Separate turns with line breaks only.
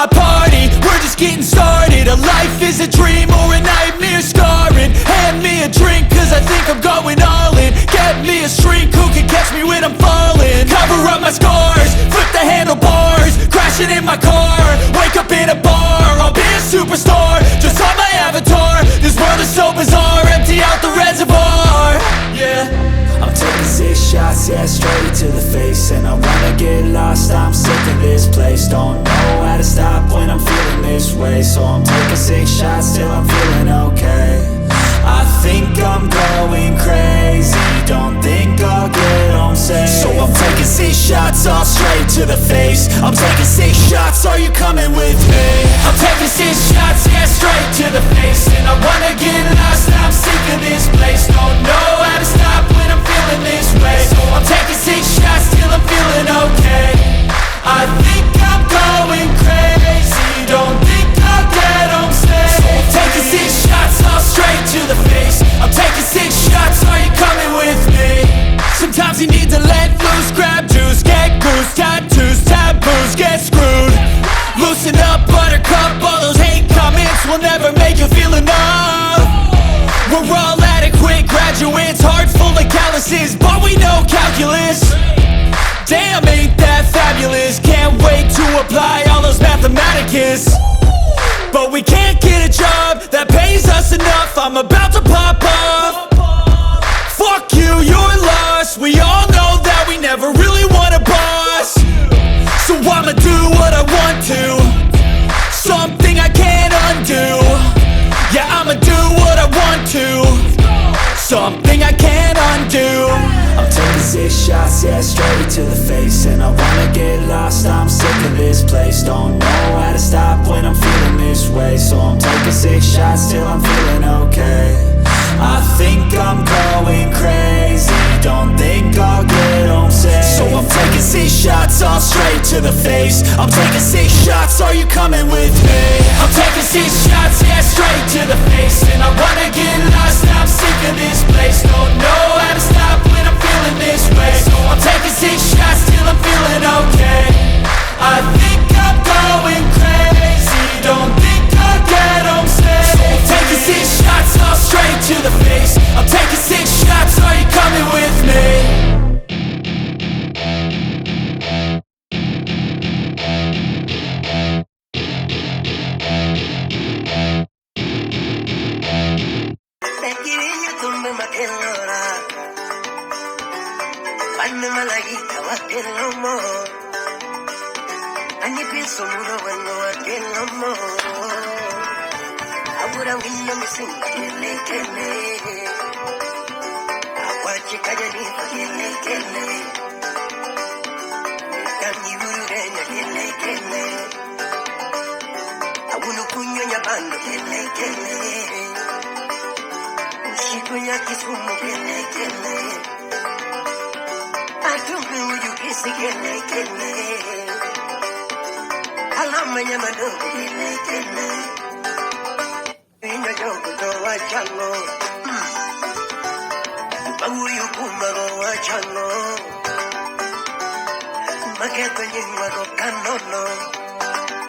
my party, we're just getting started. A life is a dream or a nightmare scarring. Hand me a drink cause I think I'm going all in. Get me a shrink who can catch me when I'm falling. Cover up my scars, flip the handlebars, crashing in my car, wake up in a bar. I'll be a superstar, just on my avatar. This world is so bizarre, empty out the reservoir. Yeah, I'm taking 6 shots, yeah, straight to the face. And I wanna get lost, I'm sick of this place. Don't know how to stop when I'm feeling this way. So I'm taking 6 shots till I'm feeling okay. I think I'm going crazy, don't think I'll get home safe. So I'm taking 6 shots, all straight to the face. I'm taking 6 shots, are you coming with me? I'm taking 6 shots, yeah, straight to the face. And I wanna get lost, I'm sick of this place. Don't know how to stop when I'm feeling this way. So I'm taking 6 shots till I'm feeling okay. I think I'm going crazy, don't think I'll get home safe. So I'm taking 6 shots, all straight to the face. I'm taking 6 shots, are you coming with me? Sometimes you need to let loose, grab juice, get goose, tattoos, taboos, get screwed. Loosen up, buttercup, all those hate comments will never make you feel enough. We're all adequate graduates, heart full of calluses, but we know calculus. Damn, ain't that fabulous? Can't wait to apply all those mathematicus. But we can't get a job that pays us enough. I'm about to pop off. Fuck you, you're lost. We all know that we never really want a boss. So I'ma do what I want to, something I can't undo. Yeah, I'ma do what I want to, something I can't undo. I'm taking 6 shots, yeah, straight to the face. And I wanna get lost, I'm sick of this place. Don't know how to stop when I'm feeling this way. So I'm taking 6 shots till I'm feeling okay. I think I'm going crazy, don't think I'll get home safe. So I'm taking 6 shots, all straight to the face. I'm taking 6 shots, are you coming with me? I'm taking 6 shots, yeah, straight to the face. And I wanna get lost, I'm sick of this place. Don't know how to stop when I'm feeling this way. So I'm taking 6 shots till I'm feeling okay. I think I'm going crazy, don't think I'll get home safe. So I'm taking 6 shots, all straight to the face. I'm taking 6 shots, are you coming with me?
Maketo nyingwa go kanono